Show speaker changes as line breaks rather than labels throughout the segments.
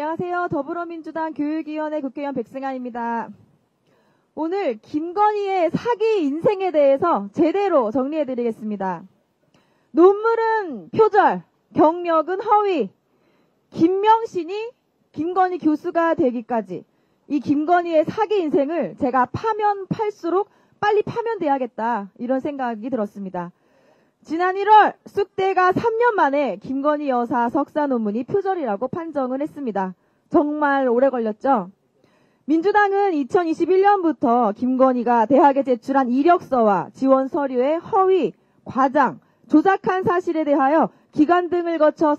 안녕하세요. 더불어민주당 교육위원회 국회의원 백승환입니다. 오늘 김건희의 사기 인생에 대해서 제대로 정리해드리겠습니다. 논문은 표절, 경력은 허위, 김명신이 김건희 교수가 되기까지 이 김건희의 사기 인생을 제가 파면 팔수록 빨리 파면돼야겠다 이런 생각이 들었습니다. 지난 1월 쑥대가 3년 만에 김건희 여사 석사 논문이 표절이라고 판정을 했습니다. 정말 오래 걸렸죠? 민주당은 2021년부터 김건희가 대학에 제출한 이력서와 지원 서류의 허위, 과장, 조작한 사실에 대하여 기관 등을 거쳐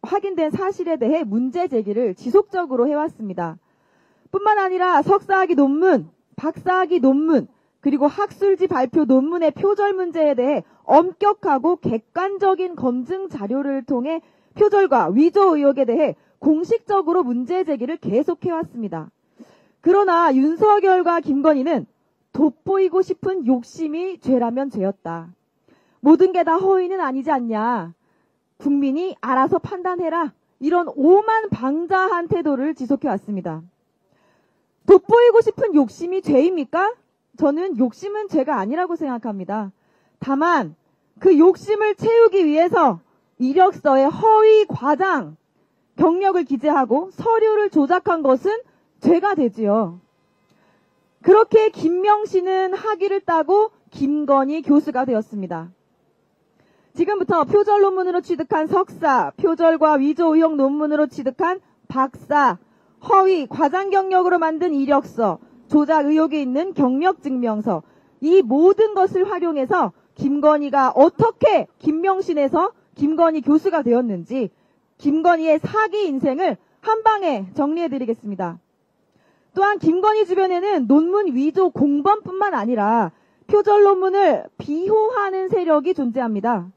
확인된 사실에 대해 문제 제기를 지속적으로 해왔습니다. 뿐만 아니라 석사학위 논문, 박사학위 논문, 그리고 학술지 발표 논문의 표절 문제에 대해 엄격하고 객관적인 검증 자료를 통해 표절과 위조 의혹에 대해 공식적으로 문제 제기를 계속해왔습니다. 그러나 윤석열과 김건희는 돋보이고 싶은 욕심이 죄라면 죄였다. 모든 게 다 허위는 아니지 않냐. 국민이 알아서 판단해라. 이런 오만방자한 태도를 지속해왔습니다. 돋보이고 싶은 욕심이 죄입니까? 저는 욕심은 죄가 아니라고 생각합니다. 다만 그 욕심을 채우기 위해서 이력서에 허위, 과장, 경력을 기재하고 서류를 조작한 것은 죄가 되지요. 그렇게 김명신은 학위를 따고 김건희 교수가 되었습니다. 지금부터 표절 논문으로 취득한 석사, 표절과 위조 의혹 논문으로 취득한 박사, 허위, 과장 경력으로 만든 이력서, 조작 의혹이 있는 경력증명서, 이 모든 것을 활용해서 김건희가 어떻게 김명신에서 김건희 교수가 되었는지 김건희의 사기 인생을 한 방에 정리해드리겠습니다. 또한 김건희 주변에는 논문 위조 공범뿐만 아니라 표절 논문을 비호하는 세력이 존재합니다.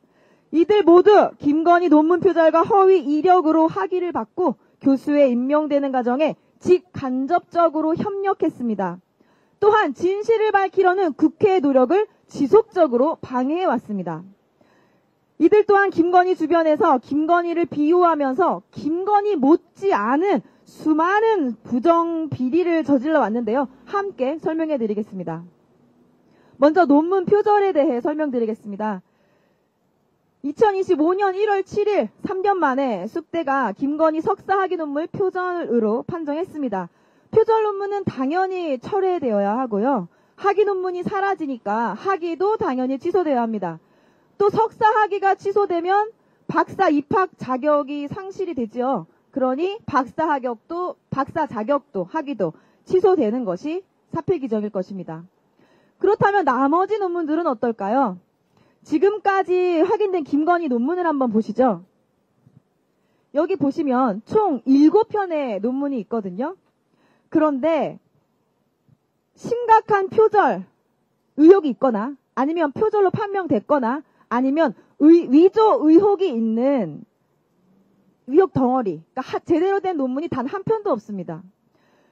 이들 모두 김건희 논문 표절과 허위 이력으로 학위를 받고 교수에 임명되는 과정에 직간접적으로 협력했습니다. 또한 진실을 밝히려는 국회의 노력을 지속적으로 방해해왔습니다. 이들 또한 김건희 주변에서 김건희를 비호하면서 김건희 못지 않은 수많은 부정 비리를 저질러 왔는데요. 함께 설명해 드리겠습니다. 먼저 논문 표절에 대해 설명드리겠습니다. 2025년 1월 7일 3년 만에 쑥대가 김건희 석사학위 논문 표절으로 판정했습니다. 표절 논문은 당연히 철회되어야 하고요. 학위 논문이 사라지니까 학위도 당연히 취소되어야 합니다. 또 석사 학위가 취소되면 박사 입학 자격이 상실이 되죠. 그러니 박사 자격도 학위도 취소되는 것이 사필 규정일 것입니다. 그렇다면 나머지 논문들은 어떨까요? 지금까지 확인된 김건희 논문을 한번 보시죠. 여기 보시면 총 7편의 논문이 있거든요. 그런데 심각한 표절 의혹이 있거나 아니면 표절로 판명됐거나 아니면 위조 의혹이 있는 의혹 덩어리, 그러니까 제대로 된 논문이 단 한 편도 없습니다.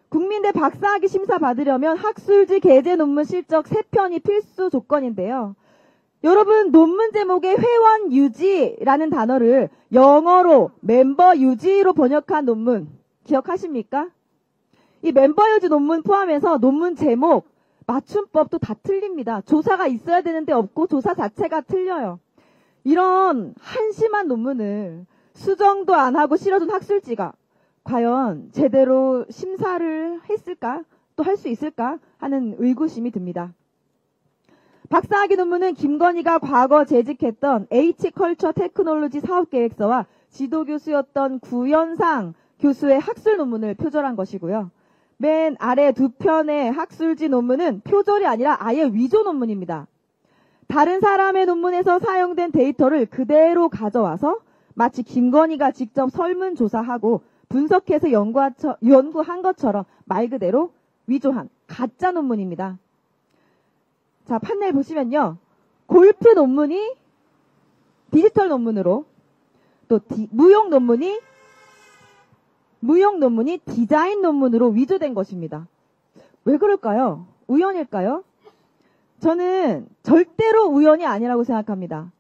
국민대 박사학위 심사 받으려면 학술지 게재 논문 실적 3편이 필수 조건인데요. 여러분 논문 제목에 회원 유지라는 단어를 영어로 멤버 유지로 번역한 논문 기억하십니까? 이 멤버 유지 논문 포함해서 논문 제목, 맞춤법도 다 틀립니다. 조사가 있어야 되는데 없고 조사 자체가 틀려요. 이런 한심한 논문을 수정도 안 하고 실어준 학술지가 과연 제대로 심사를 했을까? 또 할 수 있을까? 하는 의구심이 듭니다. 박사학위 논문은 김건희가 과거 재직했던 H컬처 테크놀로지 사업계획서와 지도교수였던 구현상 교수의 학술 논문을 표절한 것이고요. 맨 아래 2편의 학술지 논문은 표절이 아니라 아예 위조 논문입니다. 다른 사람의 논문에서 사용된 데이터를 그대로 가져와서 마치 김건희가 직접 설문조사하고 분석해서 연구한 것처럼 말 그대로 위조한 가짜 논문입니다. 자, 판넬 보시면요. 골프 논문이 디지털 논문으로 또 무용 논문이 디자인 논문으로 위조된 것입니다. 왜 그럴까요? 우연일까요? 저는 절대로 우연이 아니라고 생각합니다.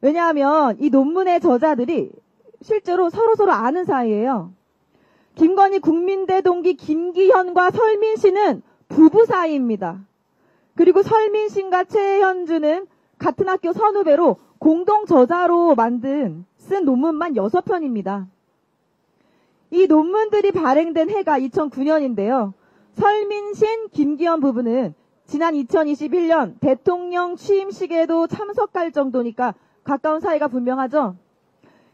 왜냐하면 이 논문의 저자들이 실제로 서로서로 아는 사이예요. 김건희 국민대 동기 김기현과 설민씨는 부부 사이입니다. 그리고 설민씨가 최현주는 같은 학교 선후배로 공동 저자로 쓴 논문만 6편입니다. 이 논문들이 발행된 해가 2009년인데요. 설민신, 김기현 부부는 지난 2021년 대통령 취임식에도 참석할 정도니까 가까운 사이가 분명하죠.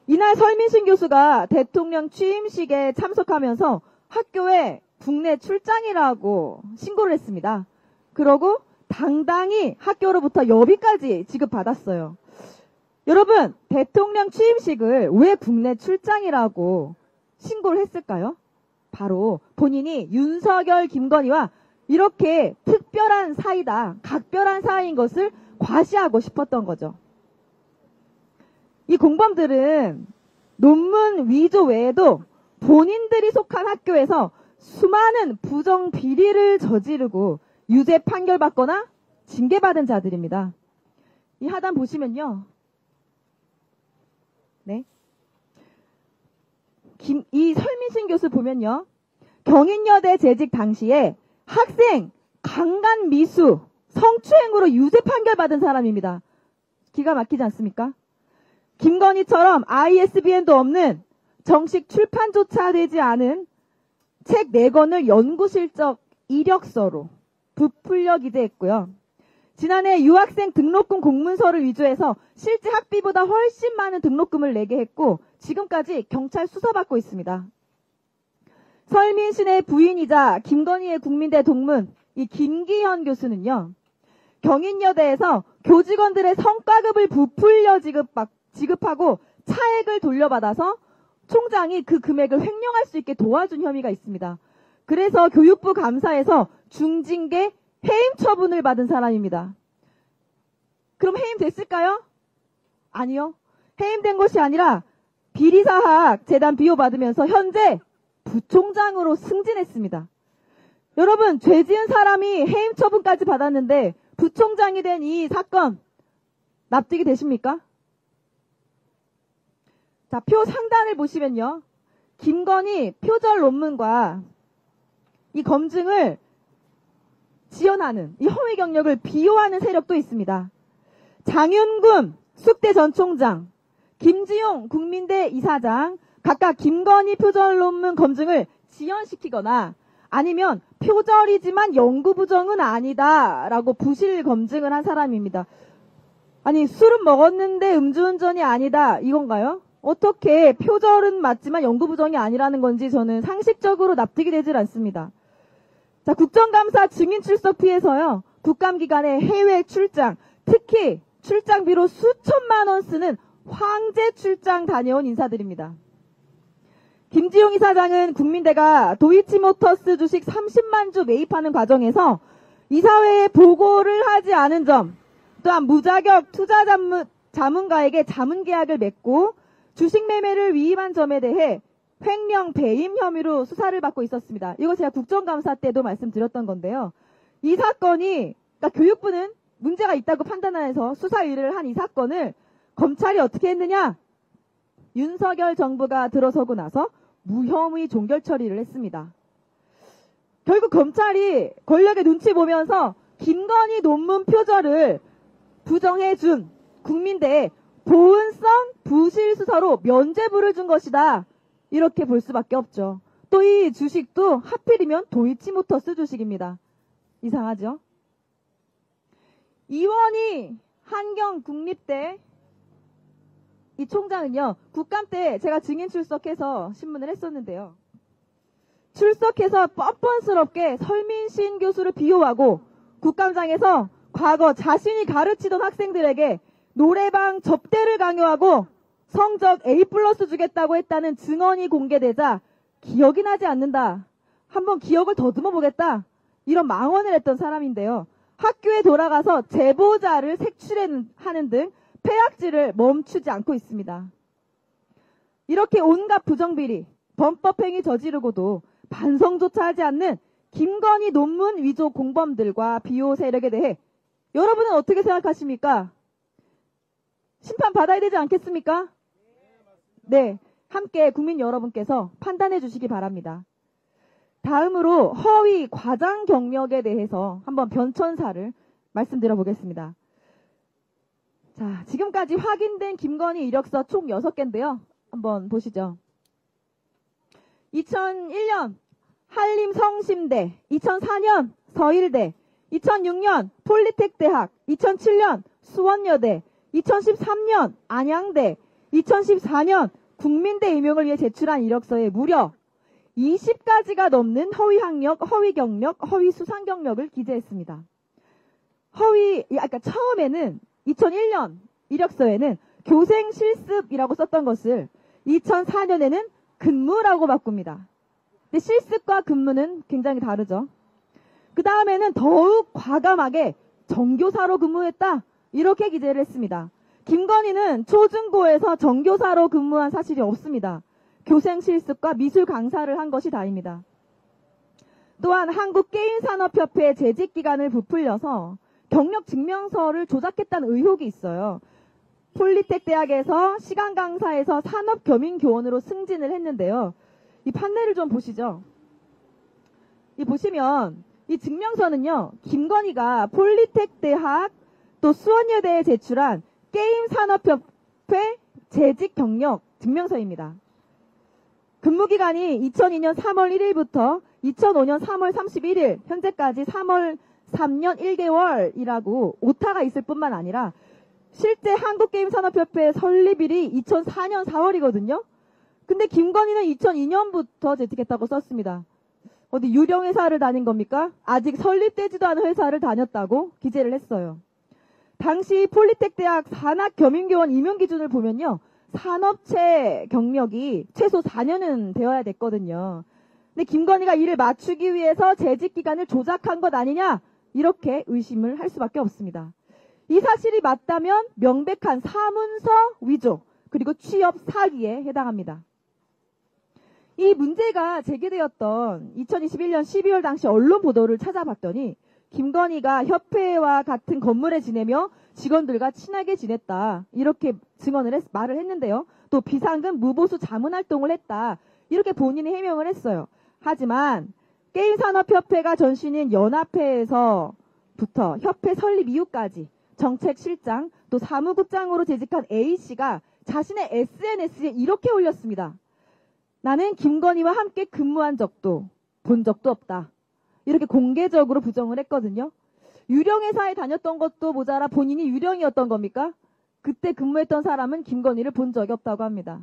이날 설민신 교수가 대통령 취임식에 참석하면서 학교에 국내 출장이라고 신고를 했습니다. 그러고 당당히 학교로부터 여비까지 지급받았어요. 여러분, 대통령 취임식을 왜 국내 출장이라고 신고를 했을까요? 바로 본인이 윤석열, 김건희와 이렇게 특별한 사이다, 각별한 사이인 것을 과시하고 싶었던 거죠. 이 공범들은 논문 위조 외에도 본인들이 속한 학교에서 수많은 부정 비리를 저지르고 유죄 판결받거나 징계받은 자들입니다. 이 하단 보시면요. 네. 이 설민신 교수 보면요. 경인여대 재직 당시에 학생 강간 미수, 성추행으로 유죄 판결받은 사람입니다. 기가 막히지 않습니까? 김건희처럼 ISBN도 없는 정식 출판조차 되지 않은 책 4권을 연구실적 이력서로 부풀려 기재했고요. 지난해 유학생 등록금 공문서를 위조해서 실제 학비보다 훨씬 많은 등록금을 내게 했고 지금까지 경찰 수사받고 있습니다. 설민신의 부인이자 김건희의 국민대 동문 이 김기현 교수는요. 경인여대에서 교직원들의 성과급을 부풀려 지급하고 차액을 돌려받아서 총장이 그 금액을 횡령할 수 있게 도와준 혐의가 있습니다. 그래서 교육부 감사에서 중징계 해임 처분을 받은 사람입니다. 그럼 해임됐을까요? 아니요. 해임된 것이 아니라 비리사학 재단 비호받으면서 현재 부총장으로 승진했습니다. 여러분, 죄 지은 사람이 해임 처분까지 받았는데 부총장이 된 이 사건 납득이 되십니까? 자, 표 상단을 보시면요. 김건희 표절 논문과 이 검증을 지연하는 이 허위 경력을 비호하는 세력도 있습니다. 장윤금 숙대 전 총장, 김지용 국민대 이사장 각각 김건희 표절 논문 검증을 지연시키거나 아니면 표절이지만 연구 부정은 아니다라고 부실 검증을 한 사람입니다. 아니, 술은 먹었는데 음주운전이 아니다 이건가요? 어떻게 표절은 맞지만 연구 부정이 아니라는 건지 저는 상식적으로 납득이 되질 않습니다. 자, 국정감사 증인 출석 피해서요. 국감기간에 해외 출장, 특히 출장비로 수천만 원 쓰는 황제 출장 다녀온 인사들입니다. 김지용 이사장은 국민대가 도이치모터스 주식 30만 주 매입하는 과정에서 이사회에 보고를 하지 않은 점, 또한 무자격 투자 자문가에게 자문계약을 맺고 주식 매매를 위임한 점에 대해 횡령 배임 혐의로 수사를 받고 있었습니다. 이거 제가 국정감사 때도 말씀드렸던 건데요. 이 사건이, 그러니까 교육부는 문제가 있다고 판단해서 수사 의뢰를 한 이 사건을 검찰이 어떻게 했느냐? 윤석열 정부가 들어서고 나서 무혐의 종결 처리를 했습니다. 결국 검찰이 권력의 눈치 보면서 김건희 논문 표절을 부정해준 국민대에 보은성 부실 수사로 면죄부를 준 것이다. 이렇게 볼 수밖에 없죠. 또 이 주식도 하필이면 도이치모터스 주식입니다. 이상하죠? 이원희 한경국립대 이 총장은요. 국감 때 제가 증인 출석해서 신문을 했었는데요. 출석해서 뻔뻔스럽게 설민신 교수를 비호하고 국감장에서 과거 자신이 가르치던 학생들에게 노래방 접대를 강요하고 성적 A+ 주겠다고 했다는 증언이 공개되자 기억이 나지 않는다. 한번 기억을 더듬어 보겠다. 이런 망언을 했던 사람인데요. 학교에 돌아가서 제보자를 색출하는 등 폐악질을 멈추지 않고 있습니다. 이렇게 온갖 부정비리, 범법행위 저지르고도 반성조차 하지 않는 김건희 논문 위조 공범들과 비호 세력에 대해 여러분은 어떻게 생각하십니까? 심판 받아야 되지 않겠습니까? 네. 함께 국민 여러분께서 판단해 주시기 바랍니다. 다음으로 허위 과장 경력에 대해서 한번 변천사를 말씀드려 보겠습니다. 자, 지금까지 확인된 김건희 이력서 총 6개인데요. 한번 보시죠. 2001년 한림성심대, 2004년 서일대, 2006년 폴리텍대학, 2007년 수원여대, 2013년 안양대, 2014년 국민대 임용을 위해 제출한 이력서에 무려 20가지가 넘는 허위 학력, 허위 경력, 허위 수상 경력을 기재했습니다. 처음에는 2001년 이력서에는 교생 실습이라고 썼던 것을 2004년에는 근무라고 바꿉니다. 근데 실습과 근무는 굉장히 다르죠. 그 다음에는 더욱 과감하게 정교사로 근무했다. 이렇게 기재를 했습니다. 김건희는 초중고에서 정교사로 근무한 사실이 없습니다. 교생 실습과 미술 강사를 한 것이 다입니다. 또한 한국게임산업협회 재직기간을 부풀려서 경력 증명서를 조작했다는 의혹이 있어요. 폴리텍 대학에서 시간 강사에서 산업교민교원으로 승진을 했는데요. 이 판례를 좀 보시죠. 이 보시면 이 증명서는요. 김건희가 폴리텍 대학 또 수원여대에 제출한 게임산업협회 재직 경력 증명서입니다. 근무기간이 2002년 3월 1일부터 2005년 3월 31일 현재까지 3년 1개월이라고 오타가 있을 뿐만 아니라 실제 한국게임산업협회 설립일이 2004년 4월이거든요. 근데 김건희는 2002년부터 재직했다고 썼습니다. 어디 유령 회사를 다닌 겁니까? 아직 설립되지도 않은 회사를 다녔다고 기재를 했어요. 당시 폴리텍 대학 산학교민교원 임용 기준을 보면요. 산업체 경력이 최소 4년은 되어야 됐거든요. 근데 김건희가 이를 맞추기 위해서 재직 기간을 조작한 것 아니냐? 이렇게 의심을 할 수밖에 없습니다. 이 사실이 맞다면 명백한 사문서 위조 그리고 취업 사기에 해당합니다. 이 문제가 제기되었던 2021년 12월 당시 언론 보도를 찾아봤더니 김건희가 협회와 같은 건물에 지내며 직원들과 친하게 지냈다. 이렇게 말을 했는데요. 또 비상금 무보수 자문 활동을 했다. 이렇게 본인이 해명을 했어요. 하지만 게임산업협회가 전신인 연합회에서부터 협회 설립 이후까지 정책실장 또 사무국장으로 재직한 A씨가 자신의 SNS에 이렇게 올렸습니다. 나는 김건희와 함께 근무한 적도 본 적도 없다. 이렇게 공개적으로 부정을 했거든요. 유령회사에 다녔던 것도 모자라 본인이 유령이었던 겁니까? 그때 근무했던 사람은 김건희를 본 적이 없다고 합니다.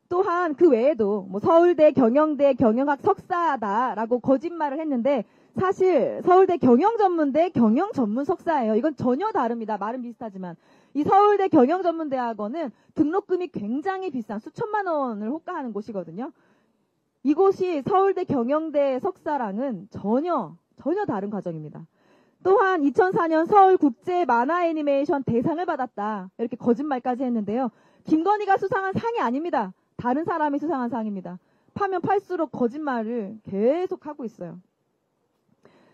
또한 그 외에도 서울대 경영대 경영학 석사다라고 거짓말을 했는데 사실 서울대 경영전문대 경영전문 석사예요. 이건 전혀 다릅니다. 말은 비슷하지만. 이 서울대 경영전문대학원은 등록금이 굉장히 비싼 수천만 원을 호가하는 곳이거든요. 이곳이 서울대 경영대 석사랑은 전혀 다른 과정입니다. 또한 2004년 서울국제 만화 애니메이션 대상을 받았다. 이렇게 거짓말까지 했는데요. 김건희가 수상한 상이 아닙니다. 다른 사람이 수상한 상입니다. 파면 팔수록 거짓말을 계속 하고 있어요.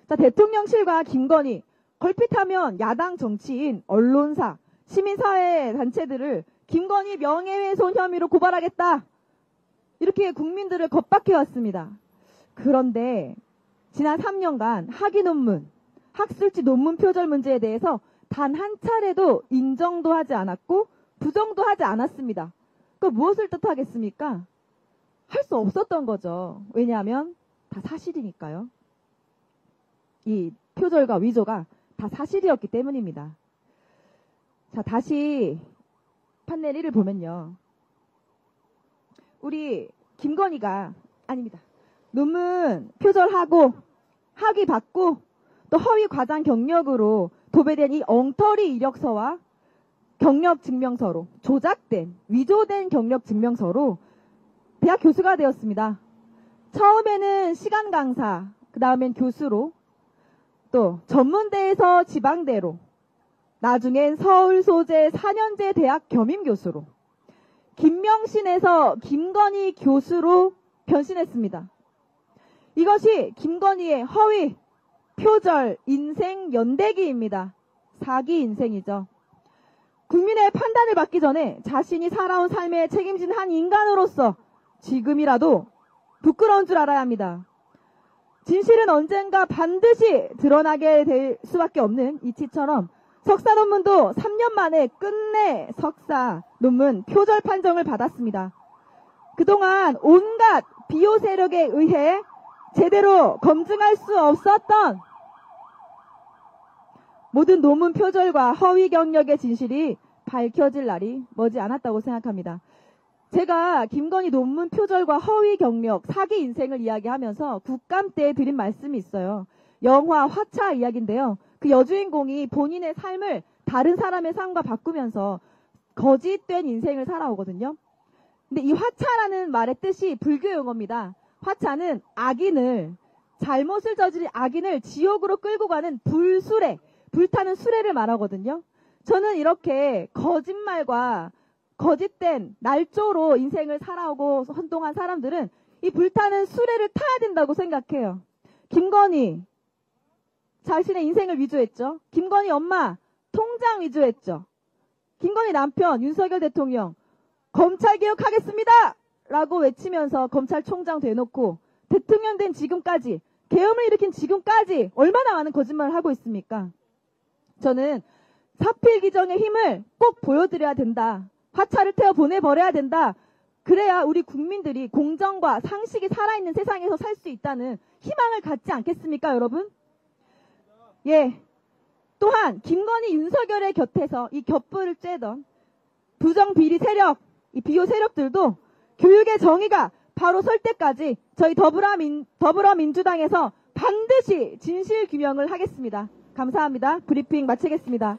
자, 대통령실과 김건희, 걸핏하면 야당 정치인, 언론사, 시민사회 단체들을 김건희 명예훼손 혐의로 고발하겠다. 이렇게 국민들을 겁박해왔습니다. 그런데 지난 3년간 학위 논문, 학술지 논문 표절 문제에 대해서 단 한 차례도 인정도 하지 않았고 부정도 하지 않았습니다. 그 무엇을 뜻하겠습니까? 할 수 없었던 거죠. 왜냐하면 다 사실이니까요. 이 표절과 위조가 다 사실이었기 때문입니다. 자, 다시 판넬 1을 보면요. 우리 김건희가 아닙니다. 논문 표절하고 학위 받고 또 허위 과장 경력으로 도배된 이 엉터리 이력서와 경력 증명서로 조작된 위조된 경력 증명서로 대학 교수가 되었습니다. 처음에는 시간 강사, 그 다음엔 교수로 또 전문대에서 지방대로 나중엔 서울 소재 4년제 대학 겸임 교수로 김명신에서 김건희 교수로 변신했습니다. 이것이 김건희의 허위, 표절, 인생 연대기입니다. 사기 인생이죠. 국민의 판단을 받기 전에 자신이 살아온 삶에 책임진 한 인간으로서 지금이라도 부끄러운 줄 알아야 합니다. 진실은 언젠가 반드시 드러나게 될 수밖에 없는 이치처럼 석사 논문도 3년 만에 끝내 석사 논문 표절 판정을 받았습니다. 그동안 온갖 비호 세력에 의해 제대로 검증할 수 없었던 모든 논문 표절과 허위 경력의 진실이 밝혀질 날이 머지 않았다고 생각합니다. 제가 김건희 논문 표절과 허위 경력, 사기 인생을 이야기하면서 국감 때 드린 말씀이 있어요. 영화 화차 이야기인데요. 그 여주인공이 본인의 삶을 다른 사람의 삶과 바꾸면서 거짓된 인생을 살아오거든요. 근데 이 화차라는 말의 뜻이 불교 용어입니다. 화차는 악인을, 잘못을 저지른 악인을 지옥으로 끌고 가는 불수레, 불타는 수레를 말하거든요. 저는 이렇게 거짓말과 거짓된 날조로 인생을 살아오고 헌동한 사람들은 이 불타는 수레를 타야 된다고 생각해요. 김건희 자신의 인생을 위조했죠. 김건희 엄마 통장 위조했죠. 김건희 남편 윤석열 대통령 검찰개혁하겠습니다 라고 외치면서 검찰총장 돼놓고 대통령 된 지금까지, 계엄을 일으킨 지금까지 얼마나 많은 거짓말을 하고 있습니까? 저는 사필기정의 힘을 꼭 보여드려야 된다. 화차를 태워 보내버려야 된다. 그래야 우리 국민들이 공정과 상식이 살아있는 세상에서 살 수 있다는 희망을 갖지 않겠습니까, 여러분? 예. 또한 김건희 윤석열의 곁에서 이 곁불을 쬐던 부정비리 세력, 이 비호 세력들도 교육의 정의가 바로 설 때까지 저희 더불어민주당에서 반드시 진실규명을 하겠습니다. 감사합니다. 브리핑 마치겠습니다.